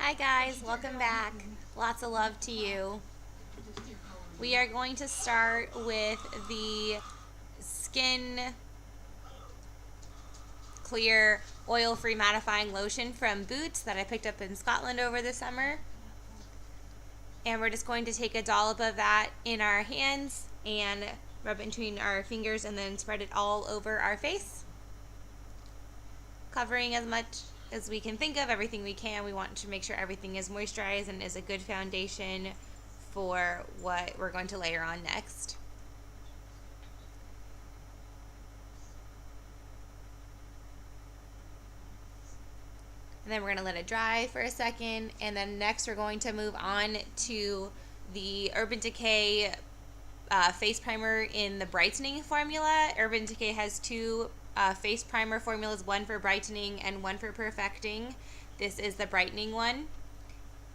Hi guys, welcome back. Lots of love to you. We are going to start with the Skin Clear Oil-Free Mattifying Lotion from Boots that I picked up in Scotland over the summer. And we're just going to take a dollop of that in our hands and rub it between our fingers and then spread it all over our face, covering as much as we can think of, everything we can. We want to make sure everything is moisturized and is a good foundation for what we're going to layer on next. And then we're going to let it dry for a second, and then next we're going to move on to the Urban Decay face primer in the brightening formula. Urban Decay has two face primer formulas, one for brightening and one for perfecting. This is the brightening one,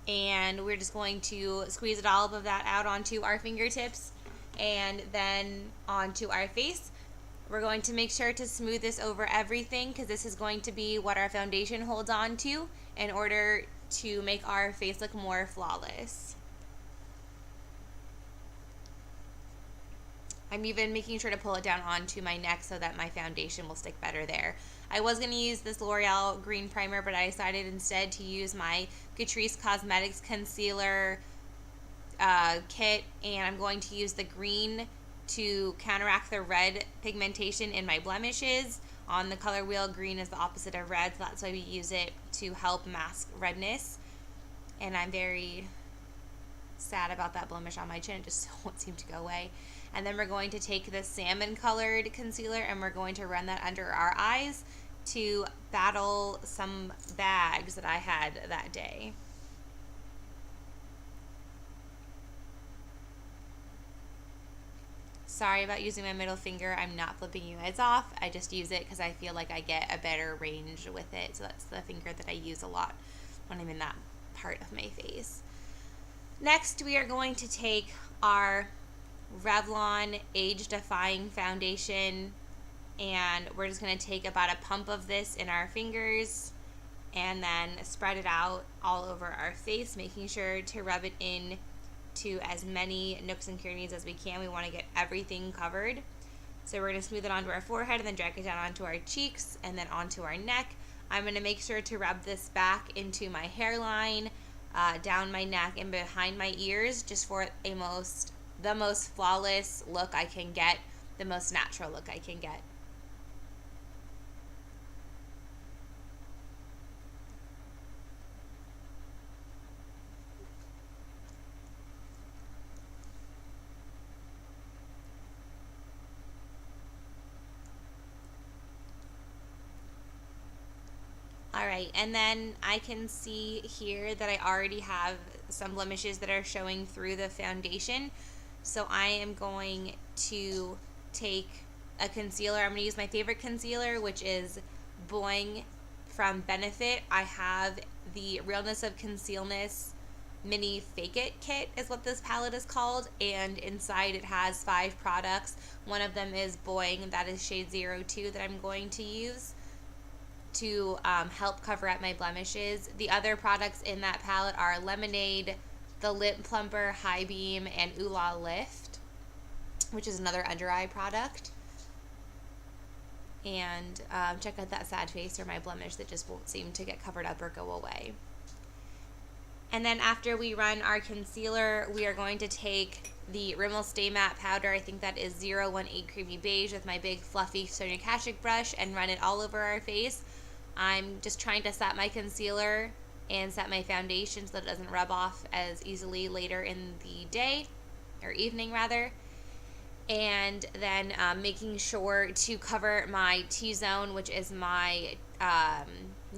and we're just going to squeeze a dollop of that out onto our fingertips and then onto our face. We're going to make sure to smooth this over everything because this is going to be what our foundation holds on to in order to make our face look more flawless. I'm even making sure to pull it down onto my neck so that my foundation will stick better there. I was going to use this L'Oreal green primer, but I decided instead to use my Catrice Cosmetics concealer kit, and I'm going to use the green to counteract the red pigmentation in my blemishes. On the color wheel, green is the opposite of red, so that's why we use it to help mask redness. And I'm very sad about that blemish on my chin. It just won't seem to go away. And then we're going to take the salmon colored concealer and we're going to run that under our eyes to battle some bags that I had that day. Sorry about using my middle finger. I'm not flipping you guys off. I just use it because I feel like I get a better range with it. So that's the finger that I use a lot when I'm in that part of my face. Next, we are going to take our Revlon Age Defying Foundation, and we're just going to take about a pump of this in our fingers and then spread it out all over our face, making sure to rub it in to as many nooks and crannies as we can. We want to get everything covered. So we're going to smooth it onto our forehead and then drag it down onto our cheeks and then onto our neck. I'm going to make sure to rub this back into my hairline, down my neck and behind my ears, just for the most flawless look I can get, the most natural look I can get. Alright, and then I can see here that I already have some blemishes that are showing through the foundation. So I am going to take a concealer. I'm going to use my favorite concealer, which is Boing from Benefit. I have the Realness of Concealness Mini Fake It Kit is what this palette is called, and inside it has 5 products. One of them is Boing, that is shade 02 that I'm going to use to help cover up my blemishes. The other products in that palette are Lemonade, the Lip Plumper, High Beam, and Ooh La Lift, which is another under eye product. And check out that sad face or my blemish that just won't seem to get covered up or go away. And then after we run our concealer, we are going to take the Rimmel Stay Matte powder. I think that is 018 Creamy Beige with my big fluffy Sonia Kashuk brush and run it all over our face. I'm just trying to set my concealer and set my foundation so that it doesn't rub off as easily later in the day, or evening rather. And then making sure to cover my T-zone, which is my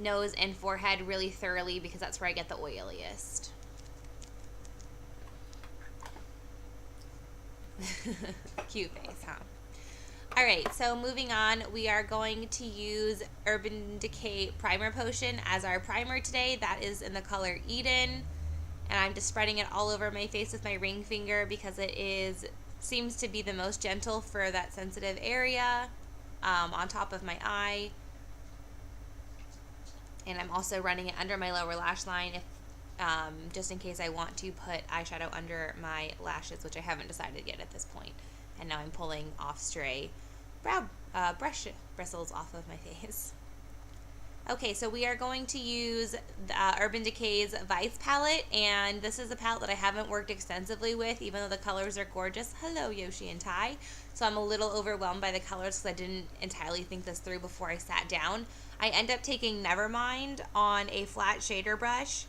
nose and forehead, really thoroughly because that's where I get the oiliest. Cute face, huh? Alright, so moving on, we are going to use Urban Decay Primer Potion as our primer today. That is in the color Eden. And I'm just spreading it all over my face with my ring finger because it seems to be the most gentle for that sensitive area, on top of my eye. And I'm also running it under my lower lash line. If just in case I want to put eyeshadow under my lashes, which I haven't decided yet at this point. And now I'm pulling off stray brow brush bristles off of my face. Okay, so we are going to use the Urban Decay's Vice palette, and this is a palette that I haven't worked extensively with, even though the colors are gorgeous. Hello, Yoshi and Ty. So I'm a little overwhelmed by the colors because I didn't entirely think this through before I sat down. I end up taking Nevermind on a flat shader brush,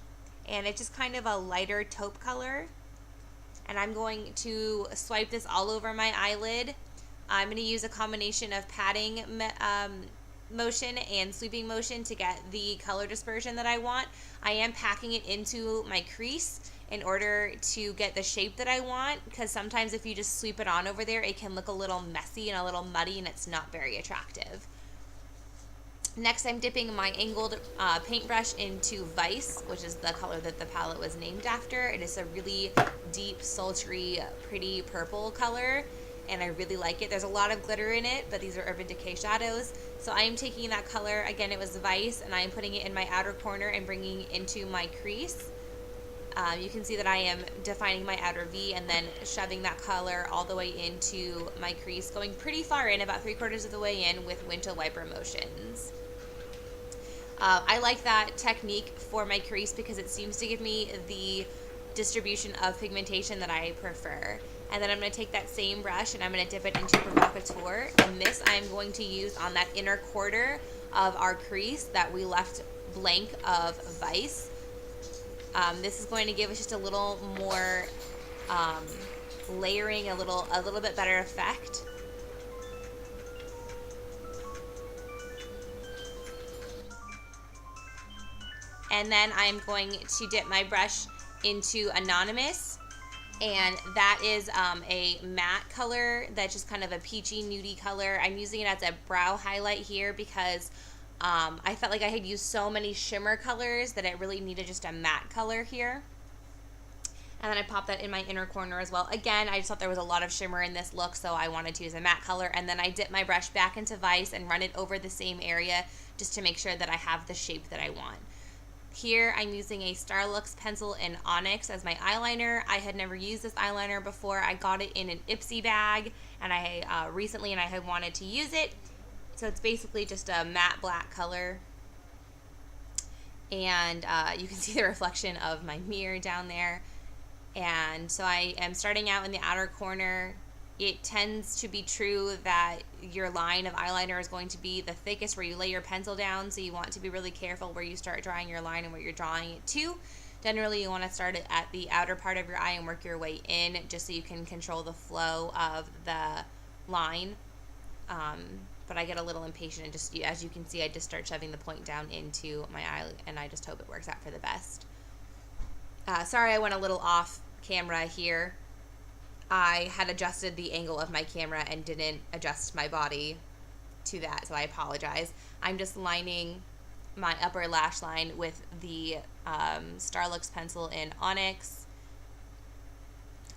and it's just kind of a lighter taupe color. And I'm going to swipe this all over my eyelid. I'm going to use a combination of patting motion and sweeping motion to get the color dispersion that I want. I am packing it into my crease in order to get the shape that I want, because sometimes if you just sweep it on over there, it can look a little messy and a little muddy, and it's not very attractive. Next, I'm dipping my angled paintbrush into Vice, which is the color that the palette was named after. It is a really deep, sultry, pretty purple color, and I really like it. There's a lot of glitter in it, but these are Urban Decay shadows. So I am taking that color, again, it was Vice, and I am putting it in my outer corner and bringing it into my crease. You can see that I am defining my outer V and then shoving that color all the way into my crease, going pretty far in, about 3/4 of the way in, with windshield wiper motions. I like that technique for my crease because it seems to give me the distribution of pigmentation that I prefer. And then I'm going to take that same brush and I'm going to dip it into Provocateur. And this I'm going to use on that inner quarter of our crease that we left blank of Vice. This is going to give us just a little more layering, a little bit better effect. And then I'm going to dip my brush into Anonymous, and that is a matte color that's just kind of a peachy nudie color. I'm using it as a brow highlight here because I felt like I had used so many shimmer colors that it really needed just a matte color here. And then I pop that in my inner corner as well. Again, I just thought there was a lot of shimmer in this look, so I wanted to use a matte color. And then I dip my brush back into Vice and run it over the same area just to make sure that I have the shape that I want. Here I'm using a Starlux pencil in Onyx as my eyeliner. I had never used this eyeliner before. I got it in an Ipsy bag and I recently, and I had wanted to use it. So it's basically just a matte black color. And you can see the reflection of my mirror down there. And so I am starting out in the outer corner. It tends to be true that your line of eyeliner is going to be the thickest where you lay your pencil down, so you want to be really careful where you start drawing your line and where you're drawing it to. Generally, you want to start it at the outer part of your eye and work your way in, just so you can control the flow of the line. But I get a little impatient, and just as you can see, I just start shoving the point down into my eye, and I just hope it works out for the best. Sorry I went a little off camera here. I had adjusted the angle of my camera and didn't adjust my body to that, so I apologize. I'm just lining my upper lash line with the Starlux pencil in Onyx,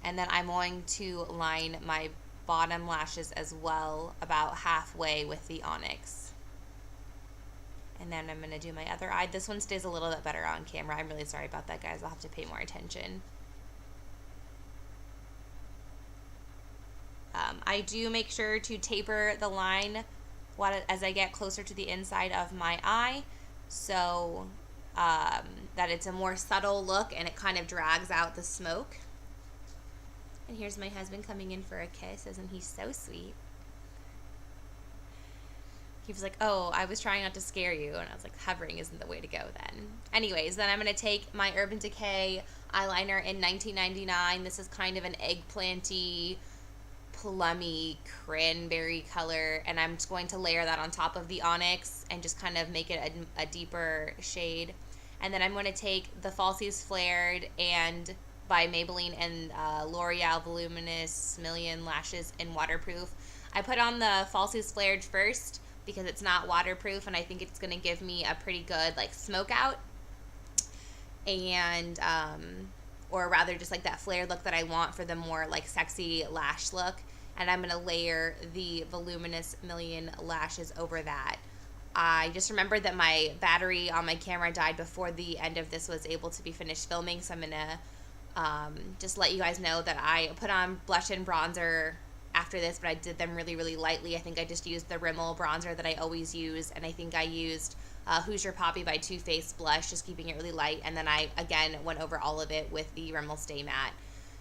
and then I'm going to line my bottom lashes as well, about halfway with the Onyx. And then I'm going to do my other eye. This one stays a little bit better on camera. I'm really sorry about that, guys. I'll have to pay more attention. I do make sure to taper the line as I get closer to the inside of my eye, so that it's a more subtle look and it kind of drags out the smoke. And here's my husband coming in for a kiss. Isn't he so sweet? He was like, oh, I was trying not to scare you. And I was like, hovering isn't the way to go then. Anyways, then I'm going to take my Urban Decay eyeliner in 1999. This is kind of an eggplanty, plummy, cranberry color. And I'm just going to layer that on top of the Onyx and just kind of make it a deeper shade. And then I'm going to take the Falsies Flared and by Maybelline and L'Oreal Voluminous Million Lashes in Waterproof. I put on the Falsies Flared first because it's not waterproof, and I think it's going to give me a pretty good like smoke out, and or rather just like that flared look that I want for the more like sexy lash look. And I'm going to layer the Voluminous Million Lashes over that. I just remembered that my battery on my camera died before the end of this was able to be finished filming, so I'm going to just let you guys know that I put on blush and bronzer after this, but I did them really, really lightly. I think I just used the Rimmel bronzer that I always use, and I think I used Hoosier Poppy by Too Faced blush, just keeping it really light, and then I, again, went over all of it with the Rimmel Stay Matte.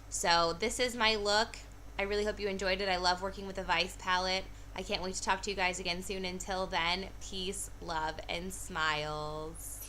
So this is my look. I really hope you enjoyed it. I love working with the Vice palette. I can't wait to talk to you guys again soon. Until then, peace, love, and smiles.